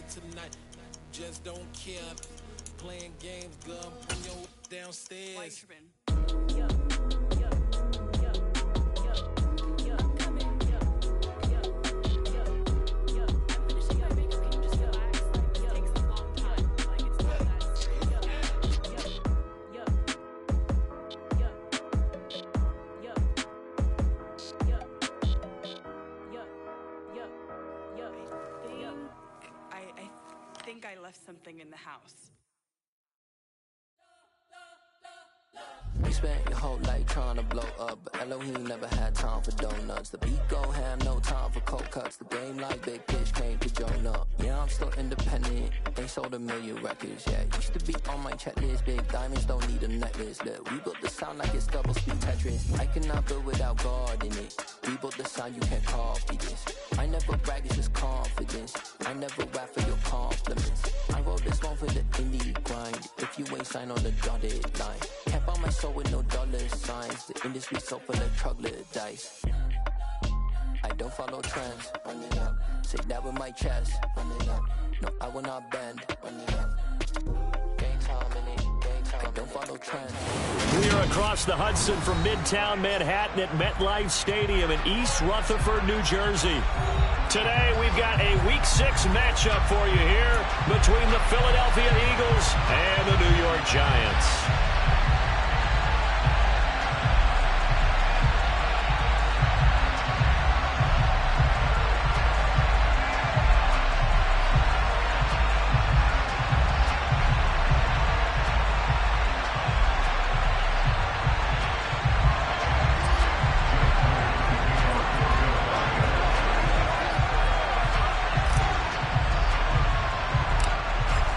tonight. Just don't care. Playing games, girl. Bring your downstairs. I think I left something in the house. You spent your whole life trying to blow up, but Elohim never had time for donuts. The beat go ham, no time for cold cuts. The game like Big Fish came to join up. Yeah, I'm still independent, ain't sold a million records yet. Used to be on my checklist, big diamonds don't need a necklace. Look, we built the sound like it's double speed Tetris. I cannot build without God in it. We built the sound, you can't copy this. I never brag, it's just confidence. I never rap for your compliments. I wrote this one for the indie grind. If you ain't signed on the dotted line, can't buy my soul with no dollar signs. The industry so full of troglodytes. I don't follow trends. Run it up. Say that with my chest. Run it up. No, I will not bend. Run it up. Gang time in it. Gang time. I don't follow trends. We are across the Hudson from Midtown Manhattan at MetLife Stadium in East Rutherford, New Jersey. Today we've got a Week 6 matchup for you here between the Philadelphia Eagles and the New York Giants.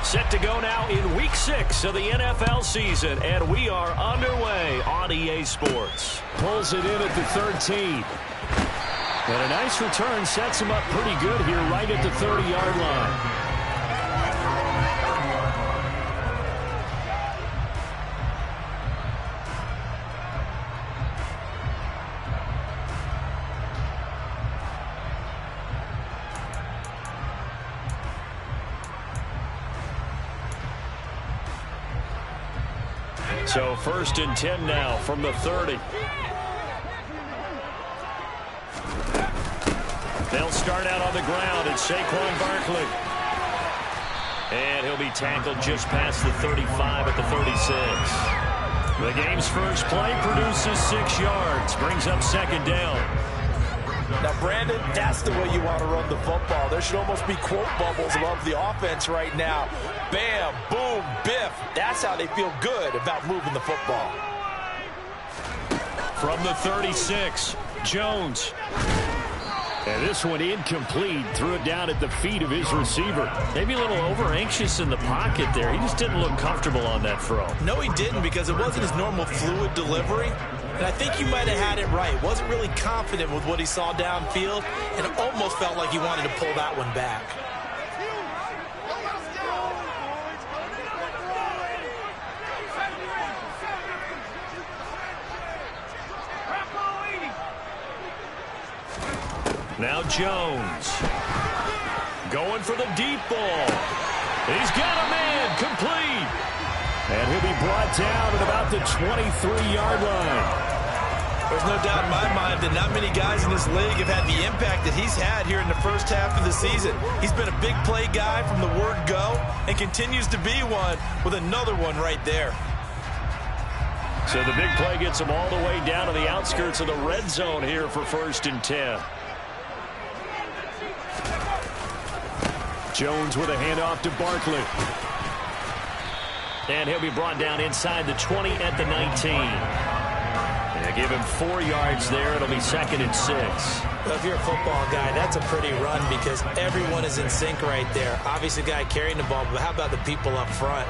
Set to go now in Week 6 of the NFL season, and we are underway on EA Sports. Pulls it in at the 13. And a nice return sets him up pretty good here right at the 30-yard line. So 1st and 10 now from the 30. They'll start out on the ground. It's Saquon Barkley. And he'll be tackled just past the 35 at the 36. The game's first play produces 6 yards. Brings up 2nd down. Now, Brandon, that's the way you want to run the football. There should almost be quote bubbles above the offense right now. Bam, boom, biff. That's how they feel good about moving the football. From the 36, Jones. And this one incomplete. Threw it down at the feet of his receiver. Maybe a little over-anxious in the pocket there. He just didn't look comfortable on that throw. No, he didn't, because it wasn't his normal fluid delivery. And I think you might have had it right. Wasn't really confident with what he saw downfield, and it almost felt like he wanted to pull that one back. Now Jones. Going for the deep ball. He's got a man complete. And he'll be brought down at about the 23-yard line. There's no doubt in my mind that not many guys in this league have had the impact that he's had here in the first half of the season. He's been a big play guy from the word go and continues to be one with another one right there. So the big play gets him all the way down to the outskirts of the red zone here for 1st and 10. Jones with a handoff to Barkley. And he'll be brought down inside the 20 at the 19. And give him 4 yards there. It'll be 2nd and 6. Well, if you're a football guy, that's a pretty run because everyone is in sync right there. Obviously, the guy carrying the ball, but how about the people up front?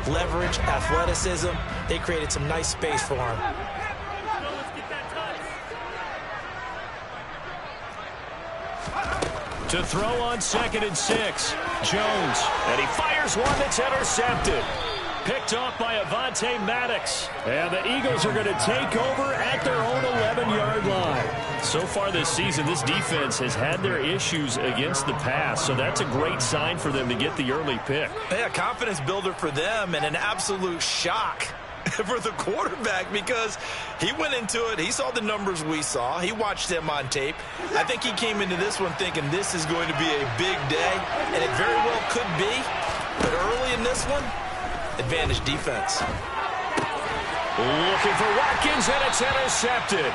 Leverage, athleticism, they created some nice space for him. To throw on 2nd and 6, Jones. And he fires one that's intercepted. picked off by Avonte Maddox. And the Eagles are going to take over at their own 11-yard line. So far this season, this defense has had their issues against the pass, so that's a great sign for them to get the early pick. Yeah, confidence builder for them and an absolute shock for the quarterback because he went into it. He saw the numbers we saw. He watched them on tape. I think he came into this one thinking this is going to be a big day, and it very well could be. But early in this one, advantage defense. Looking for Watkins, and it's intercepted.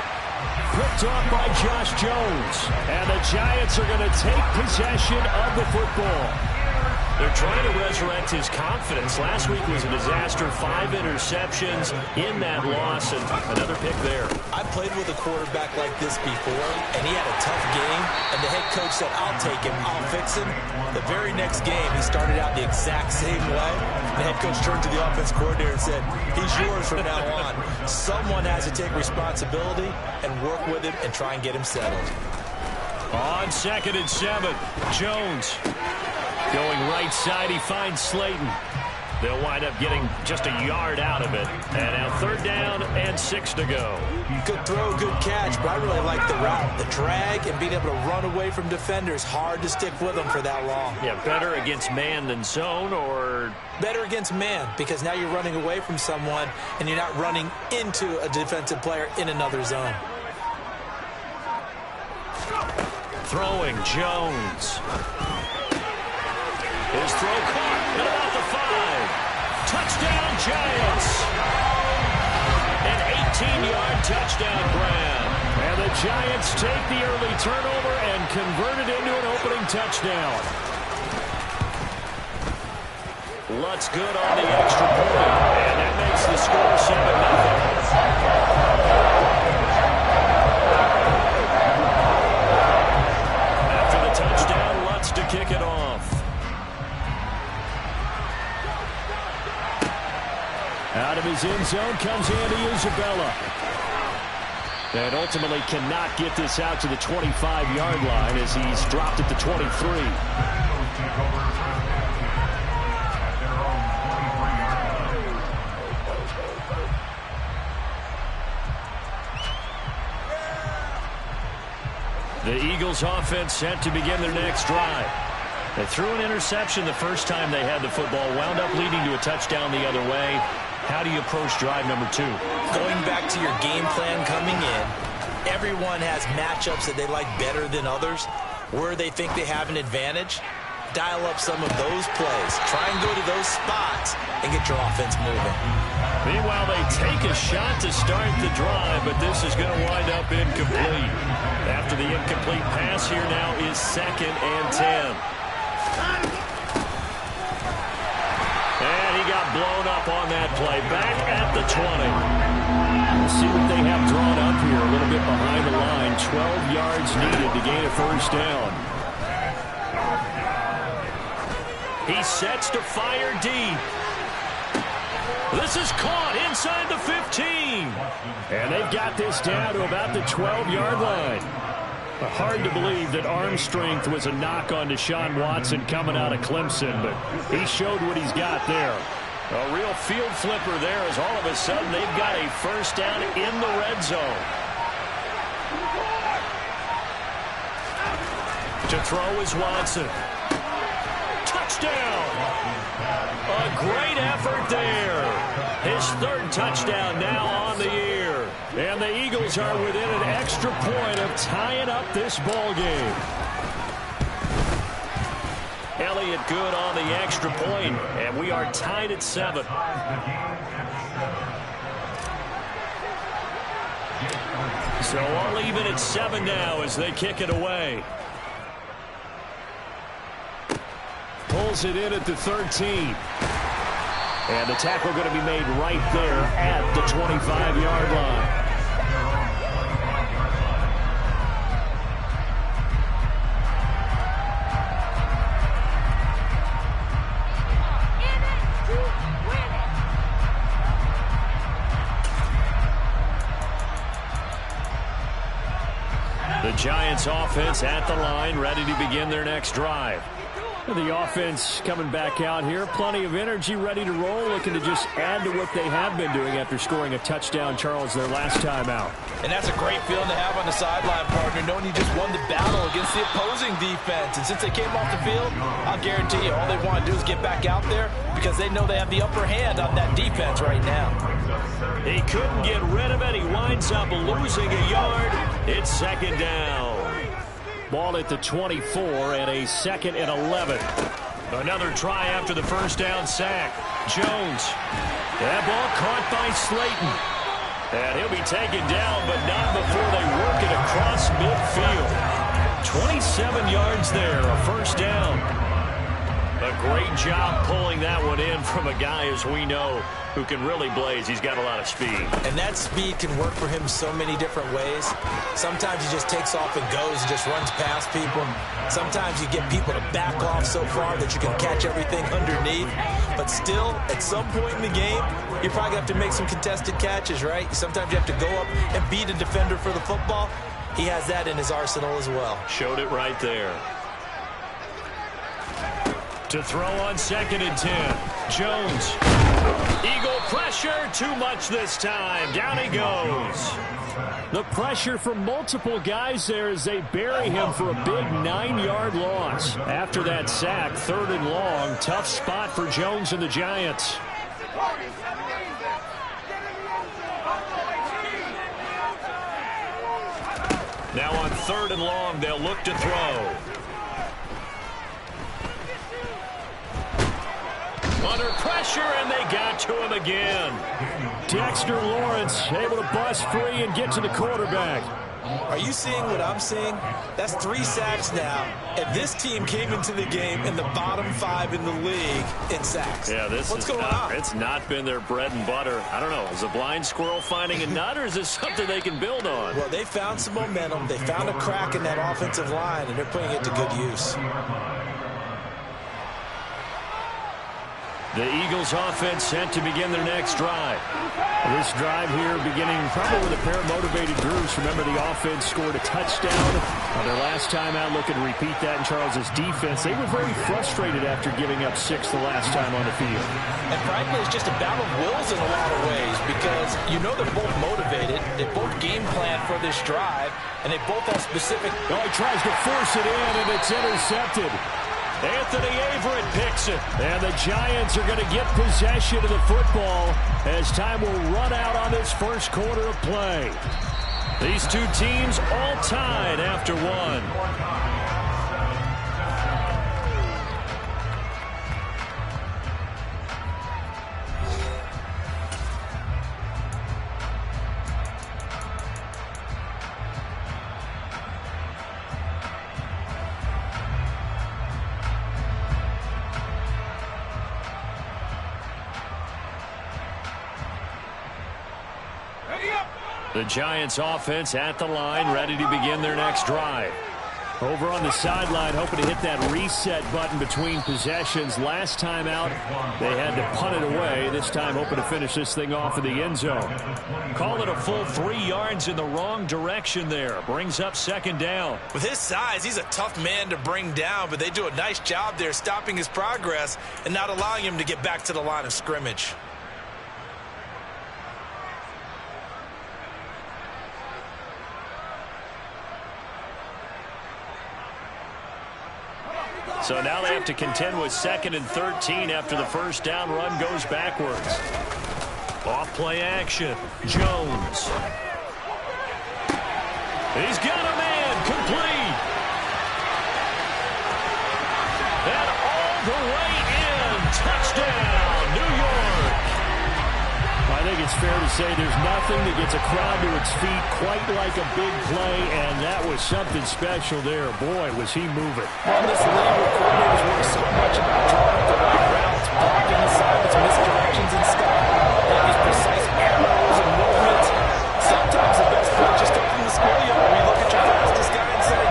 Picked off by Josh Jones. And the Giants are going to take possession of the football. They're trying to resurrect his confidence. Last week was a disaster. 5 interceptions in that loss, and another pick there. I played with a quarterback like this before, and he had a tough game, and the head coach said, I'll take him, I'll fix him. The very next game, he started out the exact same way. The head coach turned to the offense coordinator and said, he's yours from now on. Someone has to take responsibility and work with him and try and get him settled. On 2nd and 7, Jones going right side. He finds Slayton. They'll wind up getting just a yard out of it. And now 3rd down and 6 to go. Good throw, good catch, but I really like the route. The drag and being able to run away from defenders. Hard to stick with them for that long. Yeah, better against man than zone, or better against man, because now you're running away from someone and you're not running into a defensive player in another zone. Throwing Jones. His throw caught at about the 5. Touchdown, Giants. An 18-yard touchdown grab. And the Giants take the early turnover and convert it into an opening touchdown. Lutz good on the extra point. And that makes the score 7-0. After the touchdown, Lutz to kick it off. Out of his end zone comes Andy Isabella. And ultimately cannot get this out to the 25-yard line as he's dropped at the 23. The Eagles offense set to begin their next drive. They threw an interception the first time they had the football, wound up leading to a touchdown the other way. How do you approach drive number 2? Going back to your game plan coming in, everyone has matchups that they like better than others. Where they think they have an advantage, dial up some of those plays. Try and go to those spots and get your offense moving. Meanwhile, they take a shot to start the drive, but this is going to wind up incomplete. After the incomplete pass, here now is 2nd and 10. And he got blown up on that play. Back at the 20. We'll see what they have drawn up here. A little bit behind the line. 12 yards needed to gain a 1st down. He sets to fire deep. This is caught inside the 15. And they've got this down to about the 12-yard line. Hard to believe that arm strength was a knock on Deshaun Watson coming out of Clemson, but he showed what he's got there. A real field flipper there as all of a sudden they've got a 1st down in the red zone. To throw is Watson. Touchdown! A great effort there. His 3rd touchdown now on the year. And the Eagles are within an extra point of tying up this ball game. Elliott good on the extra point, and we are tied at 7. So all even at 7 now as they kick it away. Pulls it in at the 13. And the tackle going to be made right there at the 25-yard line. The Giants offense at the line, ready to begin their next drive. The offense coming back out here. Plenty of energy, ready to roll, looking to just add to what they have been doing after scoring a touchdown, Charles, their last time out. And that's a great feeling to have on the sideline, partner, knowing you just won the battle against the opposing defense. And since they came off the field, I'll guarantee you all they want to do is get back out there because they know they have the upper hand on that defense right now. He couldn't get rid of it. He winds up losing a yard. It's second down. Ball at the 24 and a 2nd and 11. Another try after the first down sack. Jones. That ball caught by Slayton. And he'll be taken down, but not before they work it across midfield. 27 yards there, a first down. A great job pulling that one in from a guy, as we know, who can really blaze. He's got a lot of speed. And that speed can work for him so many different ways. Sometimes he just takes off and goes and just runs past people. Sometimes you get people to back off so far that you can catch everything underneath. But still, at some point in the game, you probably have to make some contested catches, right? Sometimes you have to go up and beat a defender for the football. He has that in his arsenal as well. Showed it right there. To throw on 2nd and 10. Jones. Eagle pressure. Too much this time. Down he goes. The pressure from multiple guys there as they bury him for a big 9-yard loss. After that sack, 3rd and long. Tough spot for Jones and the Giants. Now on 3rd and long, they'll look to throw. Under pressure, and they got to him again. Dexter Lawrence able to bust free and get to the quarterback. Are you seeing what I'm seeing? That's 3 sacks now, and this team came into the game in the bottom 5 in the league in sacks. Yeah, what's going on? It's not been their bread and butter. I don't know. Is a blind squirrel finding a nut, or is this something they can build on? Well, they found some momentum. They found a crack in that offensive line, and they're putting it to good use. The Eagles offense set to begin their next drive. This drive here beginning probably with a pair of motivated groups. Remember, the offense scored a touchdown on their last time out. Looking to repeat that in Charles's defense. They were very frustrated after giving up 6 the last time on the field. And frankly, it's just a battle of wills in a lot of ways because you know they're both motivated. They both game plan for this drive, and they both have specific... Oh, he tries to force it in, and it's intercepted. Anthony Averett picks it. And the Giants are going to get possession of the football as time will run out on this first quarter of play. These two teams all tied after one. The Giants offense at the line, ready to begin their next drive. Over on the sideline, hoping to hit that reset button between possessions. Last time out, they had to punt it away. This time, hoping to finish this thing off in the end zone. Call it a full 3 yards in the wrong direction there. Brings up 2nd down. With his size, he's a tough man to bring down, but they do a nice job there stopping his progress and not allowing him to get back to the line of scrimmage. So now they have to contend with 2nd and 13 after the first down run goes backwards. Off play action. Jones. He's got a man complete. And all the way in. Touchdown, New York. I think it's fair to say there's nothing that gets a crowd to its feet quite like a big play, and that was something special there. Boy, was he moving. On this league, where coordinators work so much about drawing the right routes, blocking assignments, misdirections, and stuff. They have these precise arrows and movements. Sometimes the best play is just open the schoolyard where you look at your fastest guy and say,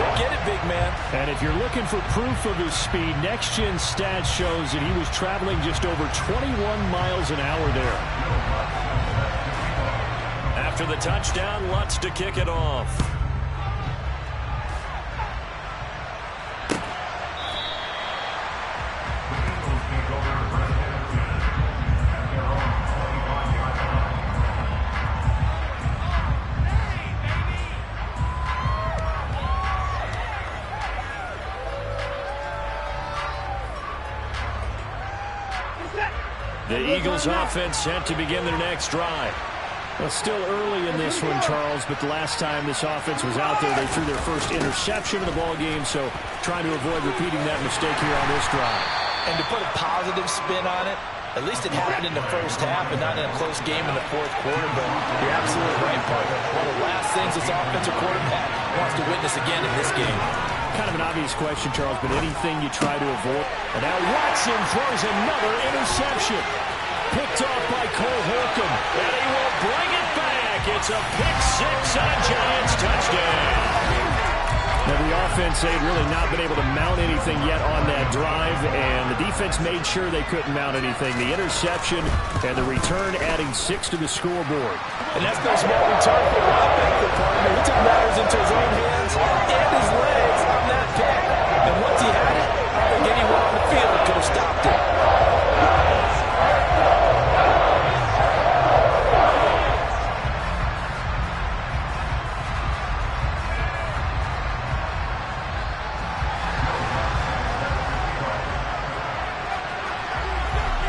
go get it, big man. And if you're looking for proof of his speed, Next Gen Stats shows that he was traveling just over 21 miles an hour there. After the touchdown, Lutz to kick it off. The Eagles offense set to begin their next drive. Well, still early in this one, Charles, but the last time this offense was out there, they threw their first interception of the ball game, so trying to avoid repeating that mistake here on this drive. And to put a positive spin on it, at least it happened in the first half and not in a close game in the fourth quarter, but you're absolutely right, partner. One of the last things this offensive quarterback wants to witness again in this game. Kind of an obvious question, Charles, but anything you try to avoid. And now Watson throws another interception. Picked off by Cole Holcomb, and he will bring it back. It's a pick-6 and a Giants touchdown. Now, the offense, they had really not been able to mount anything yet on that drive, and the defense made sure they couldn't mount anything. The interception and the return adding 6 to the scoreboard. And that's no small return for the offensive partner. He took matters into his own hands and his legs on that pick. And once he had it, I think anyone on the field could have stopped it.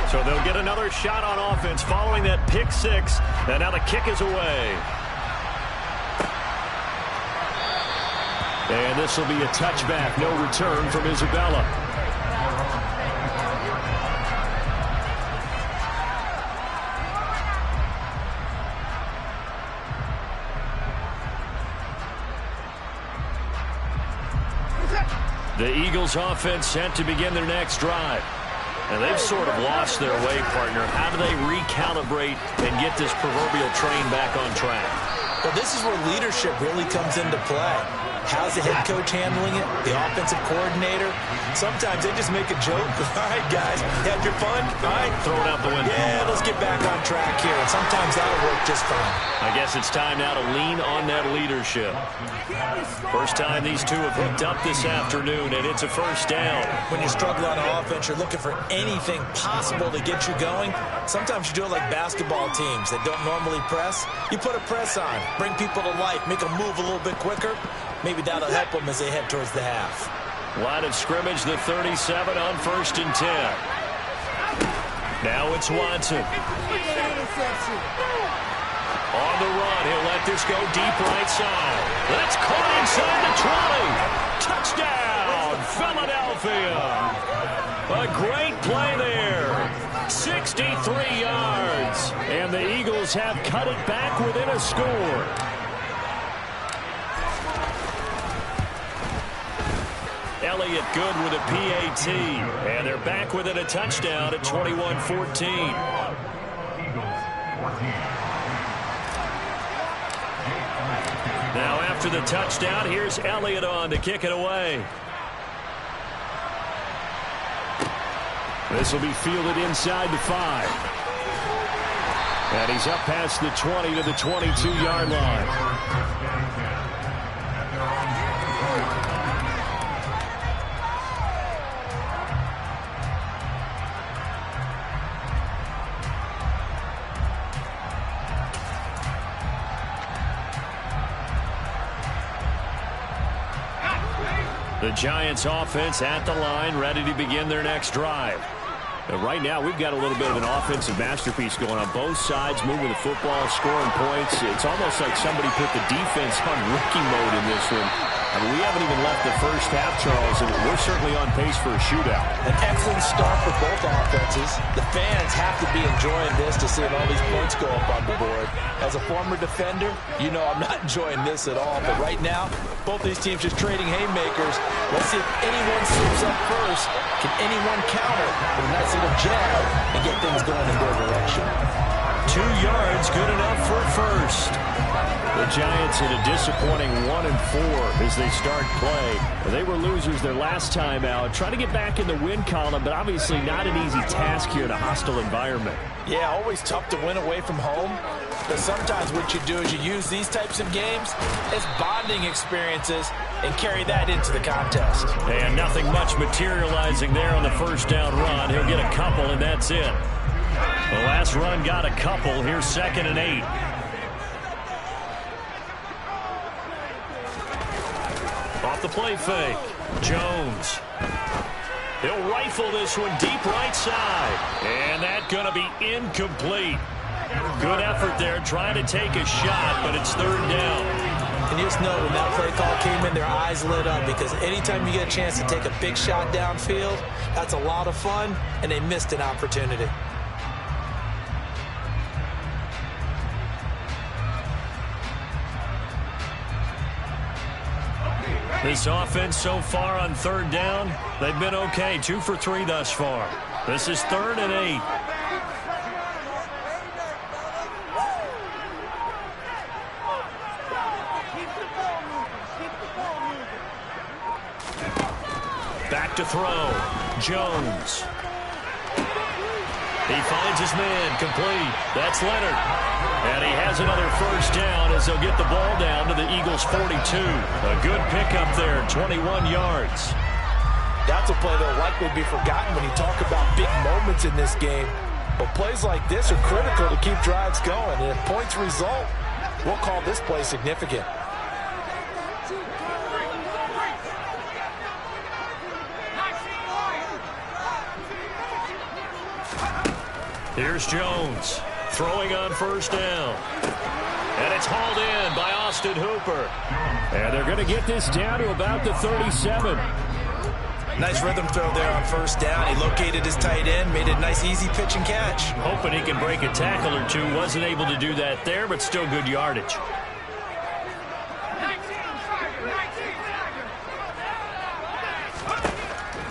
So they'll get another shot on offense following that pick-6. And now the kick is away. And this will be a touchback. No return from Isabella. The Eagles offense set to begin their next drive. And they've sort of lost their way, partner. How do they recalibrate and get this proverbial train back on track? Well, this is where leadership really comes into play. How's the head coach handling it? The offensive coordinator? Sometimes they just make a joke. All right, guys, had your fun? All right. Throw it out the window. Yeah, let's get back on track here. And sometimes that'll work just fine. I guess it's time now to lean on that leadership. First time these two have hooked up this afternoon, and it's a first down. When you struggle on offense, you're looking for anything possible to get you going. Sometimes you do it like basketball teams that don't normally press. You put a press on, bring people to life, make them move a little bit quicker. Maybe that'll help them as they head towards the half. Line of scrimmage, the 37 on 1st and 10. Now it's Watson. On the run, he'll let this go deep right side. That's caught inside the 20. Touchdown, Philadelphia. A great play there. 63 yards. And the Eagles have cut it back within a score. Elliott good with a PAT. And they're back within a touchdown at 21-14. Now after the touchdown, here's Elliott on to kick it away. This will be fielded inside the 5. And he's up past the 20 to the 22-yard line. The Giants offense at the line, ready to begin their next drive. And right now, we've got a little bit of an offensive masterpiece going on. Both sides moving the football, scoring points. It's almost like somebody put the defense on rookie mode in this one. I mean, we haven't even left the first half, Charles, and we're certainly on pace for a shootout. An excellent start for both offenses. The fans have to be enjoying this to see all these points go up on the board. As a former defender, you know I'm not enjoying this at all. But right now, both these teams just trading haymakers. Let's see if anyone slips up first. Can anyone counter with a nice little jab and get things going in their direction? 2 yards, good enough for first. The Giants in a disappointing 1-4 as they start play. They were losers their last time out. Trying to get back in the win column, but obviously not an easy task here in a hostile environment. Yeah, always tough to win away from home. But sometimes what you do is you use these types of games as bonding experiences and carry that into the contest. And nothing much materializing there on the first down run. He'll get a couple, and that's it. The last run got a couple. Here's 2nd and 8. Off the play fake. Jones. He'll rifle this one deep right side. And that's going to be incomplete. Good effort there trying to take a shot, but it's third down. And you just know when that play call came in, their eyes lit up, because anytime you get a chance to take a big shot downfield, that's a lot of fun, and they missed an opportunity. This offense so far on third down, they've been okay. 2 for 3 thus far. This is 3rd and 8. Back to throw. Jones. He finds his man, complete. That's Leonard. And he has another first down as they'll get the ball down to the Eagles' 42. A good pickup there, 21 yards. That's a play that will likely be forgotten when you talk about big moments in this game. But plays like this are critical to keep drives going. And if points result, we'll call this play significant. Here's Jones, throwing on first down. And it's hauled in by Austin Hooper. And they're going to get this down to about the 37. Nice rhythm throw there on first down. He located his tight end, made a nice easy pitch and catch. Hoping he can break a tackle or two. Wasn't able to do that there, but still good yardage.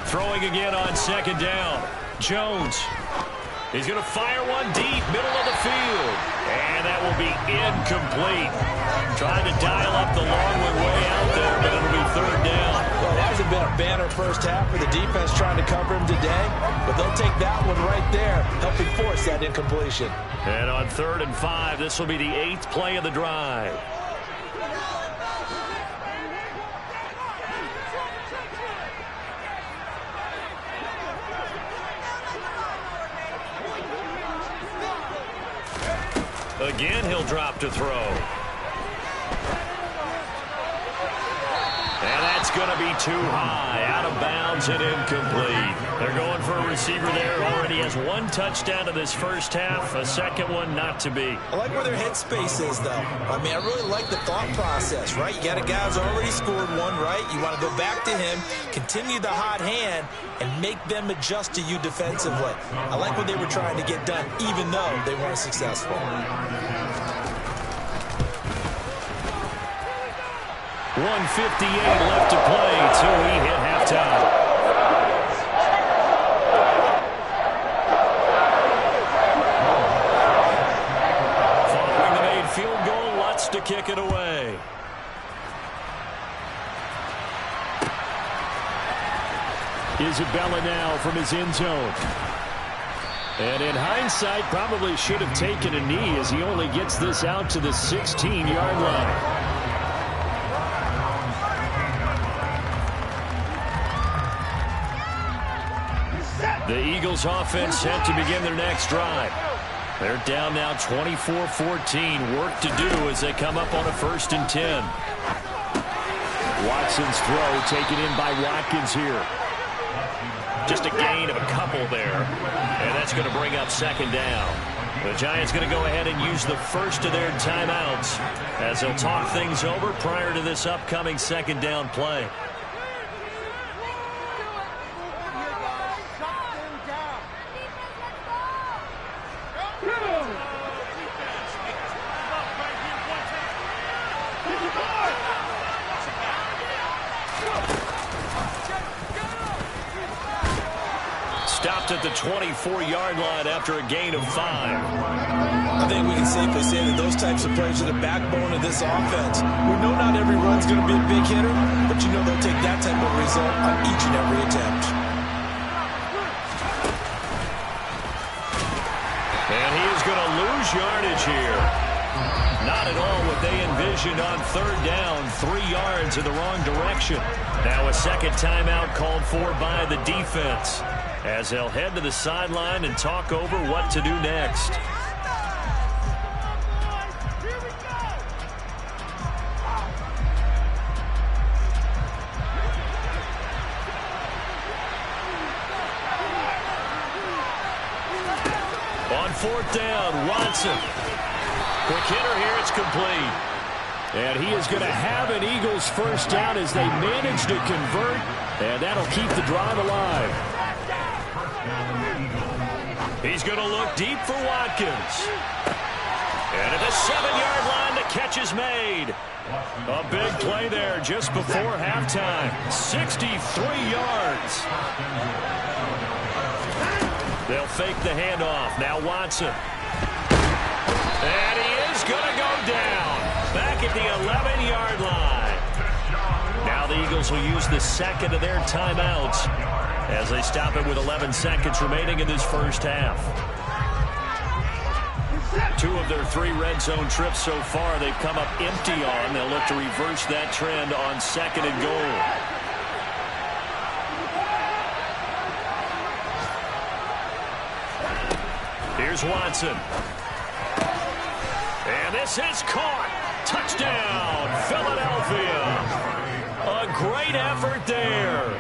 Throwing again on second down. Jones. He's going to fire one deep, middle of the field. And that will be incomplete. Trying to dial up the long one way out there, but it'll be third down. Well, it hasn't been a banner first half for the defense trying to cover him today, but they'll take that one right there, helping force that incompletion. And on 3rd and 5, this will be the 8th play of the drive. Again, he'll drop to throw. And that's going to be too high, out of bounds and incomplete. They're going for a receiver there. Already has 1 touchdown in this first half, a second one not to be. I like where their headspace is, though. I mean, I really like the thought process, right? You got a guy who's already scored one, right? You want to go back to him, continue the hot hand, and make them adjust to you defensively. I like what they were trying to get done, even though they weren't successful. 1:58 left to play till we hit halftime. Following the made field goal, Lutz to kick it away. Isabella now from his end zone. And in hindsight, probably should have taken a knee as he only gets this out to the 16-yard line. The Eagles offense set to begin their next drive. They're down now 24-14. Work to do as they come up on a 1st and 10. Watson's throw taken in by Watkins here. Just a gain of a couple there. And that's going to bring up 2nd down. The Giants going to go ahead and use the first of their timeouts as they'll talk things over prior to this upcoming 2nd down play. Stopped at the 24-yard line after a gain of 5. I think we can safely say that those types of plays are the backbone of this offense. We know not every run's going to be a big hitter, but you know they'll take that type of result on each and every attempt. And he is going to lose yardage here. Not at all what they envisioned on 3rd down, 3 yards in the wrong direction. Now a 2nd timeout called for by the defense, as they'll head to the sideline and talk over what to do next. 4th down. Watson. Quick hitter here. It's complete. And he is going to have an Eagles first down as they manage to convert. And that'll keep the drive alive. He's going to look deep for Watkins. And at the 7-yard line, the catch is made. A big play there just before halftime. 63 yards. They'll fake the handoff. Now Watson. And he is going to go down. Back at the 11-yard line. Now the Eagles will use the second of their timeouts as they stop it with 11 seconds remaining in this first half. 2 of their 3 red zone trips so far they've come up empty on. They'll look to reverse that trend on 2nd and goal. Here's Watson. And this is caught. Touchdown, Philadelphia. A great effort there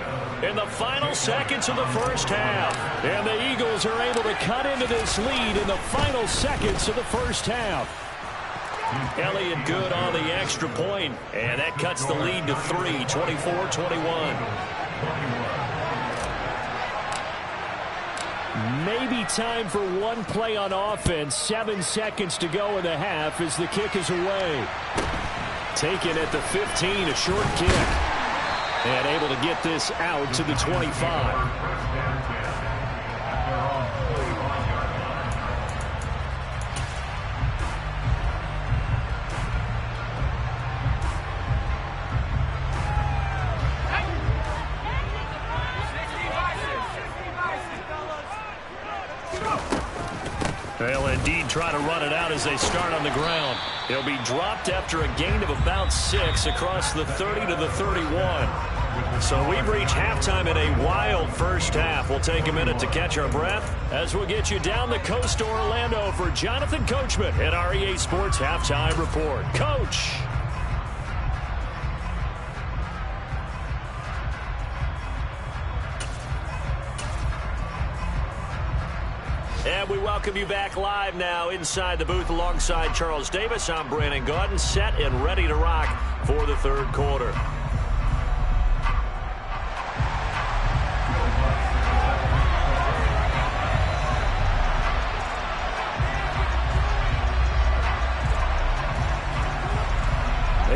in the final seconds of the first half. And the Eagles are able to cut into this lead in the final seconds of the first half. Elliott good on the extra point, and that cuts the lead to 3, 24-21. Maybe time for one play on offense. 7 seconds to go in the half as the kick is away. Taken at the 15, a short kick. And able to get this out to the 25. They'll indeed try to run it out as they start on the ground. He'll be dropped after a gain of about 6 across the 30 to the 31. So we've reached halftime in a wild first half. We'll take a minute to catch our breath as we'll get you down the coast to Orlando for Jonathan Coachman at our EA Sports Halftime Report. Coach. And we welcome you back live now inside the booth alongside Charles Davis. I'm Brandon Gaudin, set and ready to rock for the third quarter.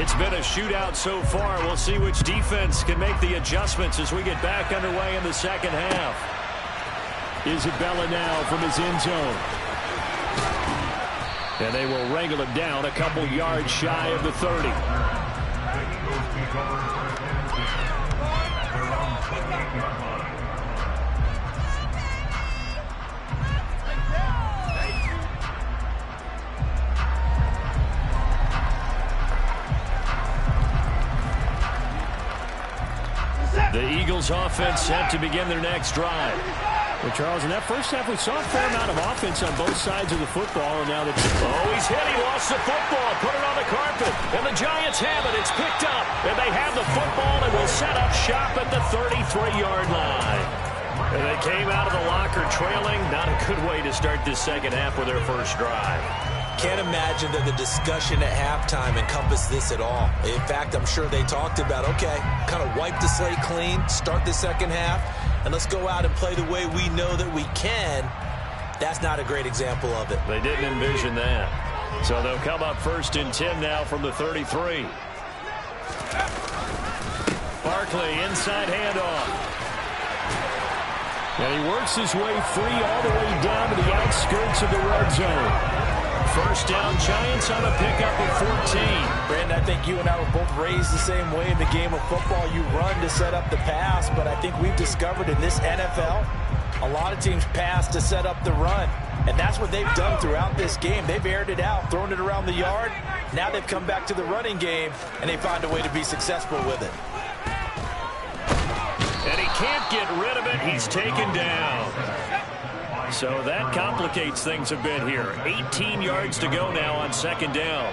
It's been a shootout so far. We'll see which defense can make the adjustments as we get back underway in the second half. Isabella now from his end zone. And they will wrangle him down a couple yards shy of the 30. The Eagles offense set to begin their next drive. Well, Charles, in that first half, we saw a fair amount of offense on both sides of the football. And now he's hit. He lost the football. Put it on the carpet. And the Giants have it. It's picked up. And they have the football and will set up shop at the 33-yard line. And they came out of the locker trailing. Not a good way to start this second half with their first drive. Can't imagine that the discussion at halftime encompassed this at all. In fact, I'm sure they talked about, okay, kind of wipe the slate clean, start the second half, and let's go out and play the way we know that we can. That's not a great example of it. They didn't envision that. So they'll come up 1st and 10 now from the 33. Barkley, inside handoff. And he works his way free all the way down to the outskirts of the red zone. First down, Giants on a pickup of 14. Brandon, I think you and I were both raised the same way in the game of football. You run to set up the pass, but I think we've discovered in this NFL, a lot of teams pass to set up the run. And that's what they've done throughout this game. They've aired it out, thrown it around the yard. Now they've come back to the running game, and they find a way to be successful with it. And he can't get rid of it. He's taken down. So that complicates things a bit here. 18 yards to go now on 2nd down.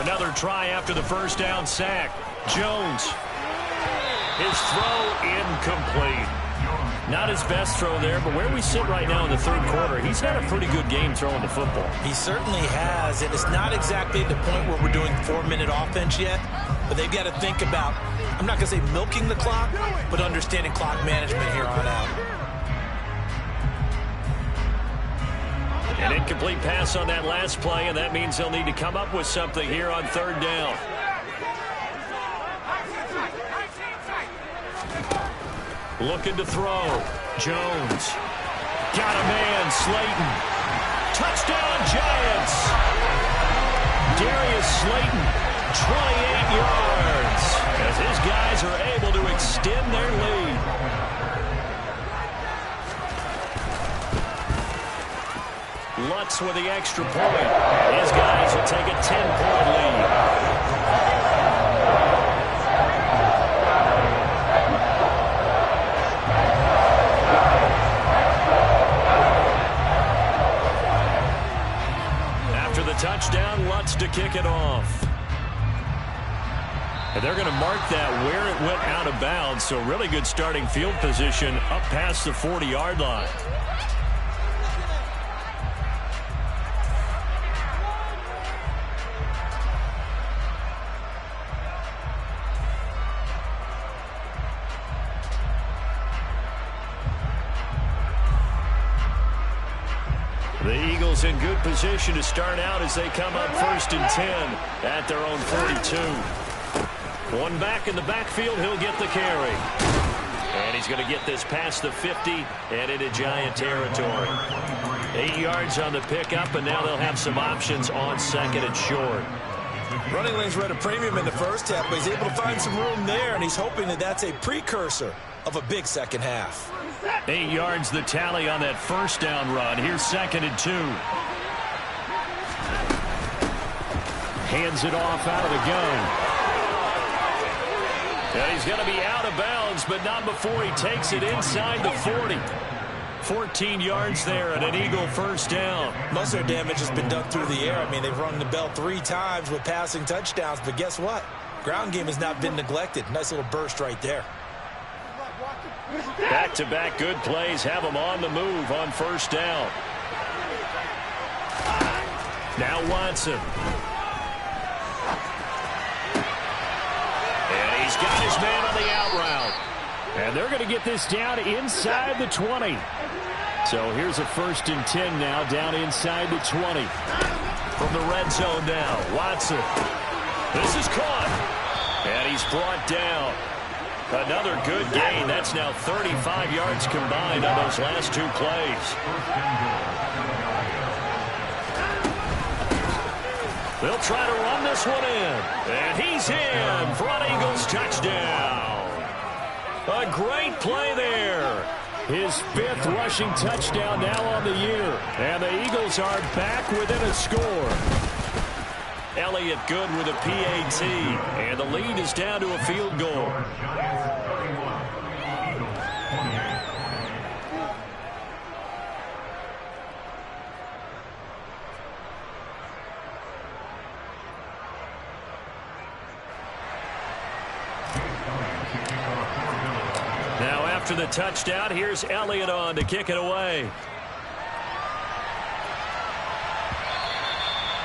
Another try after the first down sack. Jones. His throw incomplete. Not his best throw there, but where we sit right now in the third quarter, he's had a pretty good game throwing the football. He certainly has, and it's not exactly at the point where we're doing 4-minute offense yet, but they've got to think about, I'm not going to say milking the clock, but understanding clock management here on out. An incomplete pass on that last play, and that means they'll need to come up with something here on third down. Looking to throw. Jones. Got a man, Slayton. Touchdown, Giants. Darius Slayton, 28 yards, as his guys are able to extend their lead. Lutz with the extra point. His guys will take a 10-point lead. Touchdown, Lutz to kick it off. And they're going to mark that where it went out of bounds, so really good starting field position up past the 40-yard line. The Eagles in good position to start out as they come up 1st and 10 at their own 42. One back in the backfield, he'll get the carry. And he's going to get this past the 50 and into Giant territory. 8 yards on the pickup, and now they'll have some options on 2nd and short. Running lanes were at a premium in the first half, but he's able to find some room there, and he's hoping that that's a precursor of a big second half. 8 yards the tally on that first down run. Here's 2nd and 2. Hands it off out of the gun. And he's going to be out of bounds, but not before he takes it inside the 40. 14 yards there and an Eagle first down. Most of their damage has been done through the air. I mean, they've rung the bell 3 times with passing touchdowns, but guess what? Ground game has not been neglected. Nice little burst right there. Back-to-back good plays have them on the move on first down. Now Watson. And he's got his man on the out route. And they're going to get this down inside the 20. So here's a 1st and 10 now down inside the 20. From the red zone now, Watson. This is caught. And he's brought down. Another good gain. That's now 35 yards combined on those last 2 plays. They'll try to run this one in. And he's in for an Eagles touchdown. A great play there. His 5th rushing touchdown now on the year. And the Eagles are back within a score. Elliott good with a PAT. And the lead is down to a field goal. Now after the touchdown, here's Elliott on to kick it away.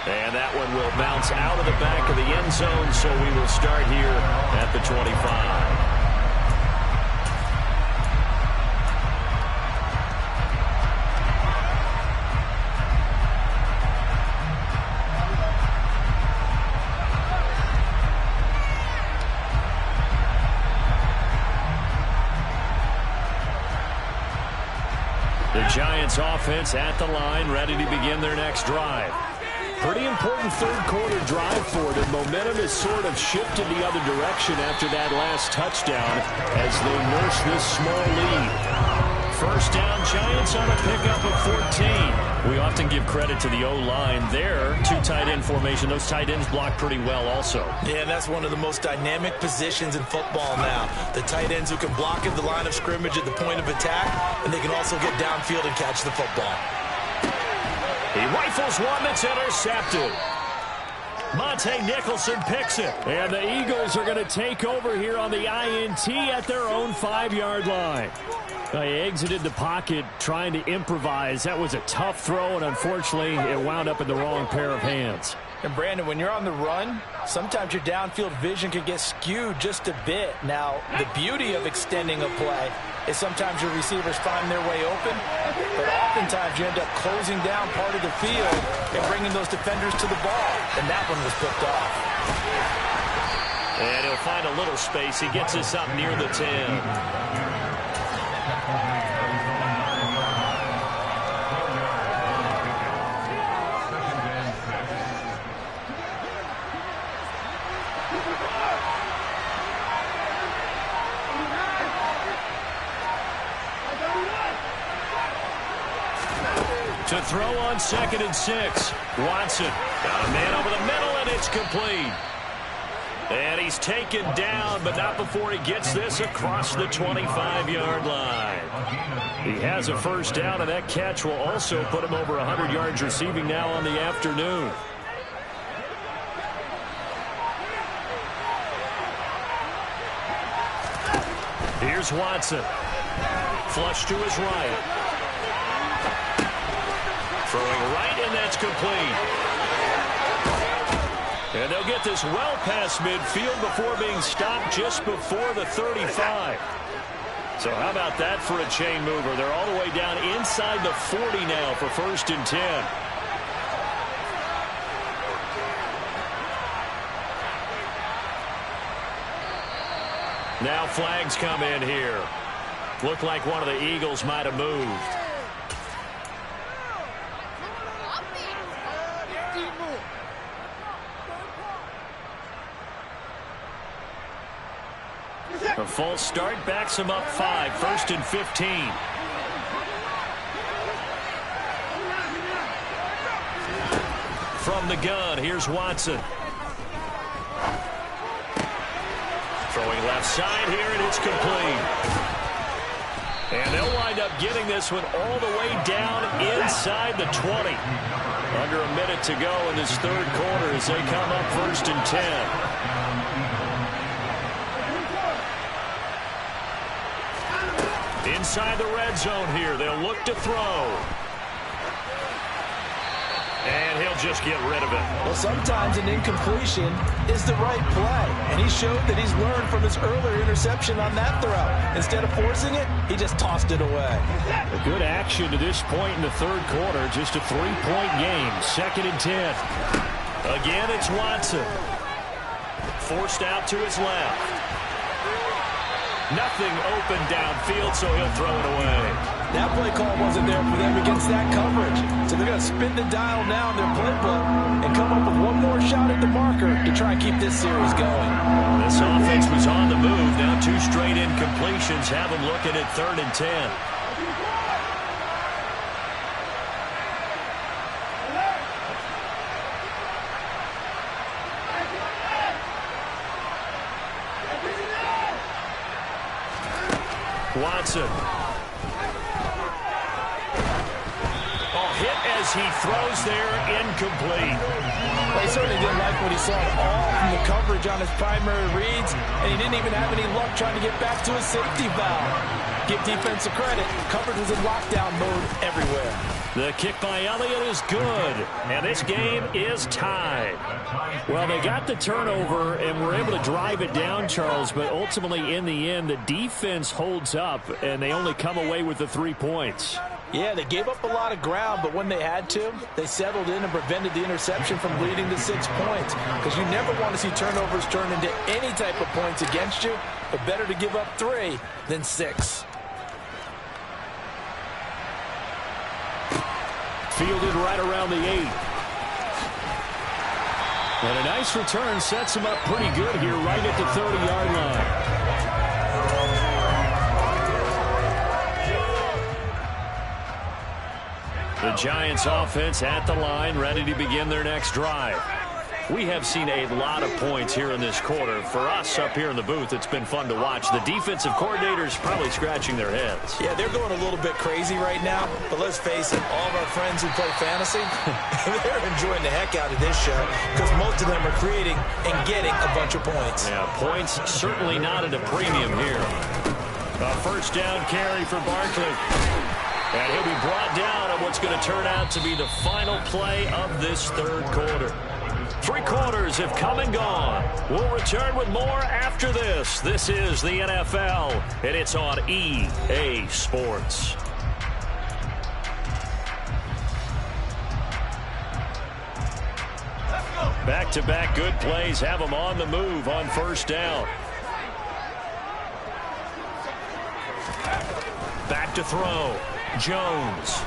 And that one will bounce out of the back of the end zone, so we will start here at the 25. The Giants offense at the line, ready to begin their next drive. Pretty important third quarter drive for them. Momentum has sort of shifted the other direction after that last touchdown as they nurse this small lead. First down, Giants on a pickup of 14. We often give credit to the O-line there. 2 tight end formation. Those tight ends block pretty well also. Yeah, that's one of the most dynamic positions in football now. The tight ends who can block at the line of scrimmage at the point of attack, and they can also get downfield and catch the football. He rifles one that's intercepted. Monte Nicholson picks it. And the Eagles are going to take over here on the INT at their own 5-yard line. He exited the pocket trying to improvise. That was a tough throw, and unfortunately, it wound up in the wrong pair of hands. And, Brandon, when you're on the run, sometimes your downfield vision can get skewed just a bit. Now, the beauty of extending a play is sometimes your receivers find their way open, but oftentimes you end up closing down part of the field and bringing those defenders to the ball, and that one was picked off. And he'll find a little space. He gets us up near the 10. To throw on 2nd and 6. Watson got a man over the middle, and it's complete. And he's taken down, but not before he gets this across the 25-yard line. He has a first down, and that catch will also put him over 100 yards receiving now on the afternoon. Here's Watson. Flush to his right. Throwing right, and that's complete. And they'll get this well past midfield before being stopped just before the 35. So how about that for a chain mover? They're all the way down inside the 40 now for 1st and 10. Now flags come in here. Looked like one of the Eagles might have moved. A false start backs him up 5, 1st and 15. From the gun, here's Watson. Throwing left side here, and it's complete. And they'll wind up getting this one all the way down inside the 20. Under a minute to go in this 3rd quarter as they come up 1st and 10. Inside the red zone here. They'll look to throw. And he'll just get rid of it. Well, sometimes an incompletion is the right play. And he showed that he's learned from his earlier interception on that throw. Instead of forcing it, he just tossed it away. A good action to this point in the 3rd quarter. Just a 3-point game. 2nd and 10. Again, it's Watson. Forced out to his left. Nothing open downfield, so he'll throw it away. That play call wasn't there for them against that coverage. So they're going to spin the dial now in their playbook and come up with one more shot at the marker to try and keep this series going. This offense was on the move. Now 2 straight incompletions have them looking at 3rd and 10. Watson. Oh, hit as he throws there, incomplete. Well, he certainly didn't like what he saw at all from the coverage on his primary reads, and he didn't even have any luck trying to get back to his safety valve. Give defense a credit. Coverage was in lockdown mode everywhere. The kick by Elliott is good, and this game is tied. Well, they got the turnover and were able to drive it down, Charles, but ultimately in the end, the defense holds up, and they only come away with the 3 points. Yeah, they gave up a lot of ground, but when they had to, they settled in and prevented the interception from leading to 6 points. Because you never want to see turnovers turn into any type of points against you, but better to give up 3 than 6. Fielded right around the 8. And a nice return sets him up pretty good here right at the 30-yard line. The Giants offense at the line, ready to begin their next drive. We have seen a lot of points here in this quarter. For us up here in the booth, it's been fun to watch. The defensive coordinators probably scratching their heads. Yeah, they're going a little bit crazy right now, but let's face it, all of our friends who play fantasy, they're enjoying the heck out of this show because most of them are creating and getting a bunch of points. Yeah, points certainly not at a premium here. A first down carry for Barkley. And he'll be brought down on what's going to turn out to be the final play of this third quarter. 3 quarters have come and gone. We'll return with more after this. This is the NFL, and it's on EA Sports. Back-to-back good plays have them on the move on first down. Back to throw. Jones.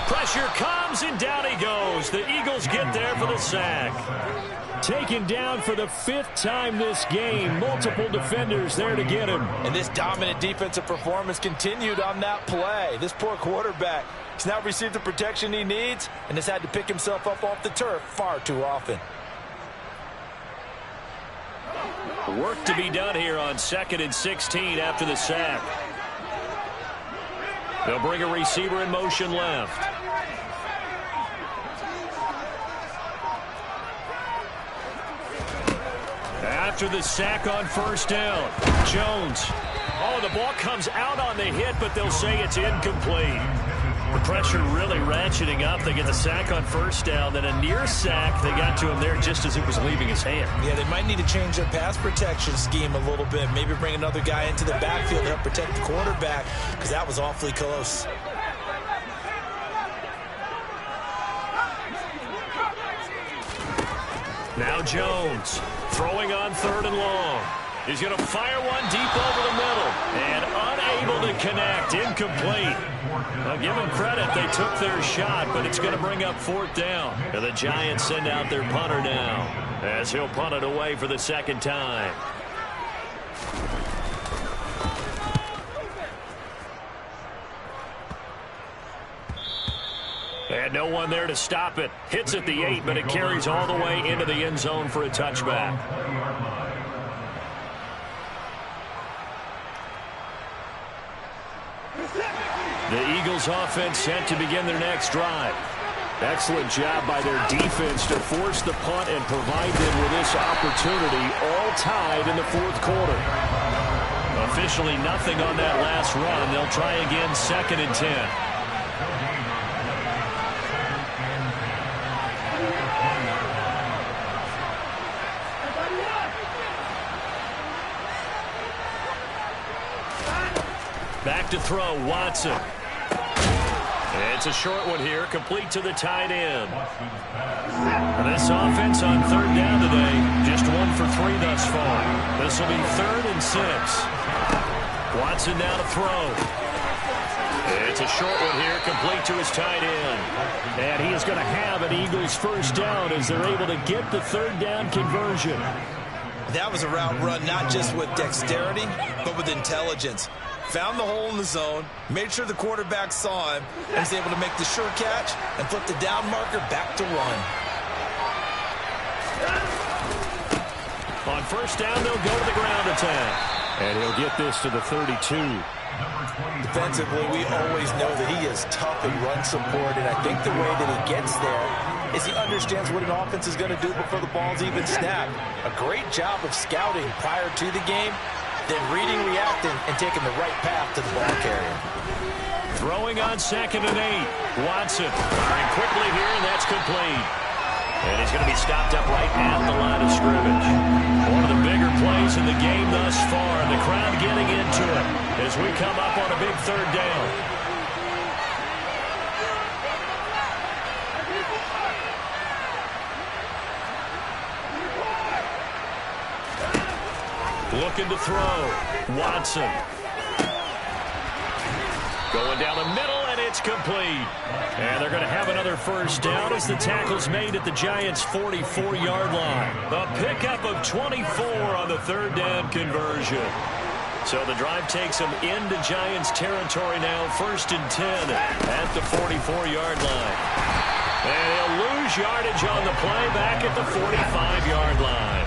Pressure comes, and down he goes. The Eagles get there for the sack. Taken down for the 5th time this game. Multiple defenders there to get him. And this dominant defensive performance continued on that play. This poor quarterback has now received the protection he needs and has had to pick himself up off the turf far too often. Work to be done here on 2nd and 16 after the sack. They'll bring a receiver in motion left. After the sack on first down, Jones. Oh, the ball comes out on the hit, but they'll say it's incomplete. The pressure really ratcheting up. They get the sack on first down, then a near sack. They got to him there just as it was leaving his hand. Yeah, they might need to change their pass protection scheme a little bit. Maybe bring another guy into the backfield to help protect the quarterback, because that was awfully close. Now Jones throwing on 3rd and long. He's going to fire one deep over the middle and unable to connect. Incomplete. Now, give them credit. They took their shot, but it's going to bring up 4th down. And the Giants send out their punter now as he'll punt it away for the 2nd time. And no one there to stop it. Hits at the 8, but it carries all the way into the end zone for a touchback. The Eagles offense set to begin their next drive. Excellent job by their defense to force the punt and provide them with this opportunity, all tied in the 4th quarter. Officially nothing on that last run. They'll try again 2nd and 10. Back to throw, Watson. It's a short one here, complete to the tight end. This offense on 3rd down today, just 1 for 3 thus far. This will be 3rd and 6. Watson now to throw. It's a short one here, complete to his tight end. And he is going to have an Eagles first down as they're able to get the 3rd down conversion. That was a route run not just with dexterity, but with intelligence. Found the hole in the zone, made sure the quarterback saw him, and was able to make the sure catch and flip the down marker back to run. On first down, they'll go to the ground attack. And he'll get this to the 32. Defensively, we always know that he is tough in run support, and I think the way that he gets there is he understands what an offense is going to do before the ball's even snapped. A great job of scouting prior to the game, then reading, reacting, and taking the right path to the ball carrier. Throwing on 2nd and 8. Watson firing quickly here, and that's complete. And he's going to be stopped up right at the line of scrimmage. One of the bigger plays in the game thus far. The crowd getting into it as we come up on a big 3rd down. Looking to throw. Watson. Going down the middle, and it's complete. And they're going to have another first down as the tackle's made at the Giants' 44-yard line. A pickup of 24 on the 3rd down conversion. So the drive takes them into Giants territory now, 1st and 10 at the 44-yard line. And he'll lose yardage on the play back at the 45-yard line.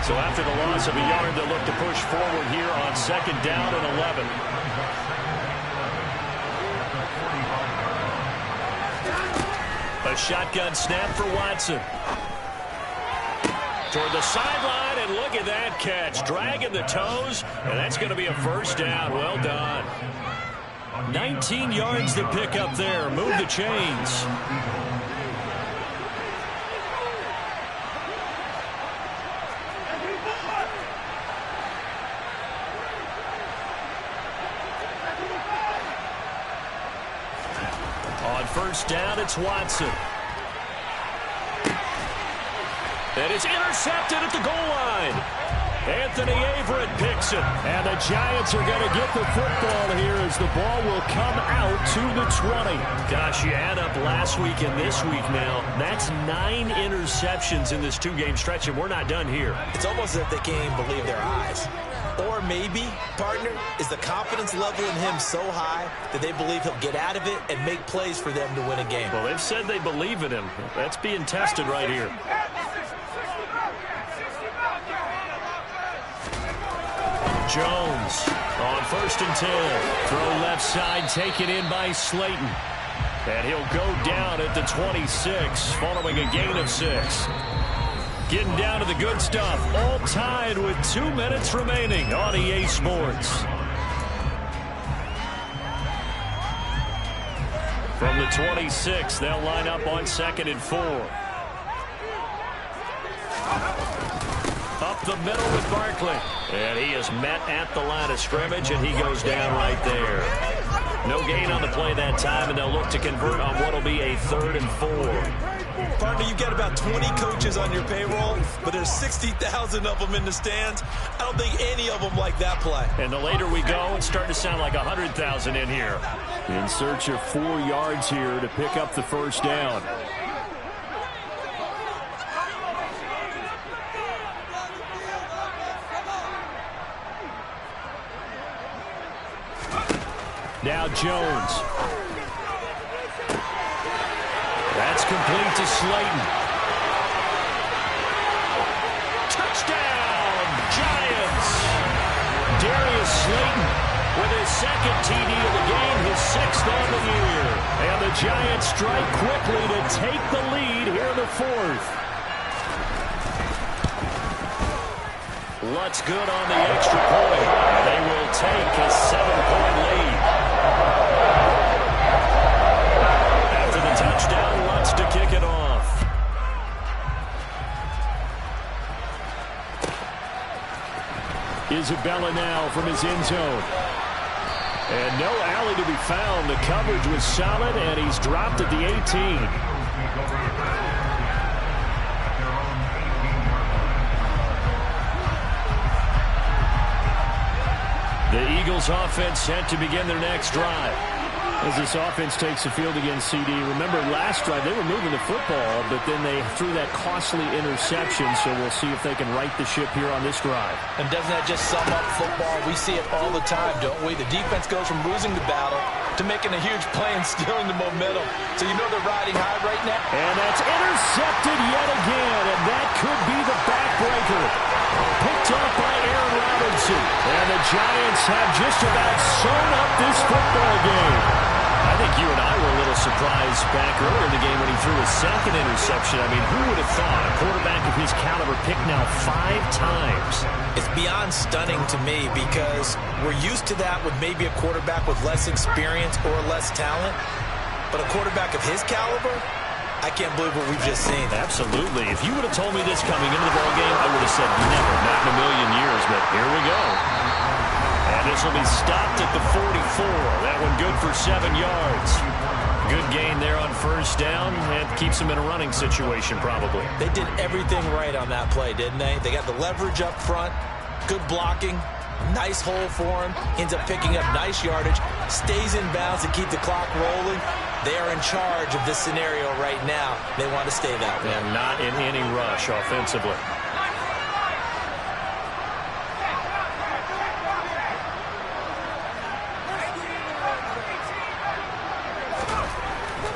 So after the loss of a yard, they'll look to push forward here on 2nd down and 11. A shotgun snap for Watson. Toward the sideline, and look at that catch. Dragging the toes, and that's going to be a 1st down. Well done. 19 yards to pick up there. Move the chains. On 1st down, it's Watson. And it's intercepted at the goal line. Anthony Averett picks it. And the Giants are going to get the football here as the ball will come out to the 20. Gosh, you add up last week and this week now. That's 9 interceptions in this 2-game stretch, and we're not done here. It's almost as if they can't even believe their eyes. Or maybe, partner, is the confidence level in him so high that they believe he'll get out of it and make plays for them to win a game. Well, they've said they believe in him. That's being tested right here. Jones on 1st and 10. Throw left side, taken in by Slayton. And he'll go down at the 26 following a gain of 6. Getting down to the good stuff. All tied with 2 minutes remaining on EA Sports. From the 26, they'll line up on 2nd and 4. Up the middle with Barkley. And he is met at the line of scrimmage, and he goes down right there. No gain on the play that time, and they'll look to convert on what will be a 3rd and 4. Partner, you got about 20 coaches on your payroll, but there's 60,000 of them in the stands. I don't think any of them like that play. And the later we go, it's starting to sound like 100,000 in here. In search of 4 yards here to pick up the 1st down. Now Jones. That's complete to Slayton. Touchdown, Giants. Darius Slayton with his 2nd TD of the game, his 6th on the year. And the Giants strike quickly to take the lead here in the 4th. Lutz good on the extra point. They will take a 7-point lead. After the touchdown, Lutz to kick it off. Isabella now from his end zone. And no alley to be found. The coverage was solid, and he's dropped at the 18. The Eagles offense set to begin their next drive. As this offense takes the field against CD, remember last drive they were moving the football, but then they threw that costly interception, so we'll see if they can right the ship here on this drive. And doesn't that just sum up football? We see it all the time, don't we? The defense goes from losing the battle to making a huge play and stealing the momentum. So you know they're riding high right now. And that's intercepted yet again, and that could be the backbreaker. Picked up by Aaron Robinson. And the Giants have just about sewn up this football game. I think you and I were a little surprised back earlier in the game when he threw his 2nd interception. I mean, who would have thought a quarterback of his caliber picked now 5 times? It's beyond stunning to me because we're used to that with maybe a quarterback with less experience or less talent. But a quarterback of his caliber, I can't believe what we've just seen. Absolutely. If you would have told me this coming into the ballgame, I would have said never, not in a million years. But here we go. And this will be stopped at the 44. That one good for 7 yards. Good gain there on 1st down. And keeps them in a running situation probably. They did everything right on that play, didn't they? They got the leverage up front, good blocking, nice hole for him, ends up picking up nice yardage, stays in bounds to keep the clock rolling. They are in charge of this scenario right now. They want to stay that way. And not in any rush offensively.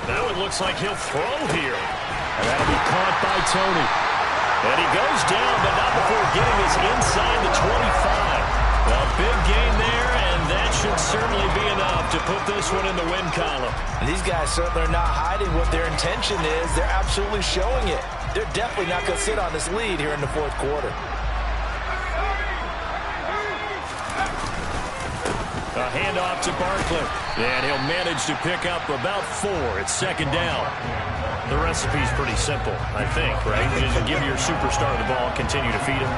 That it looks like he'll throw here. And that'll be caught by Tony. And he goes down, but not before getting this inside the 25. Well, big game there, and that should certainly be enough to put this one in the win column. And these guys certainly are not hiding what their intention is. They're absolutely showing it. They're definitely not going to sit on this lead here in the fourth quarter. A handoff to Barkley. And he'll manage to pick up about 4. It's second down. The recipe's pretty simple, I think, right? Just give your superstar the ball, continue to feed him.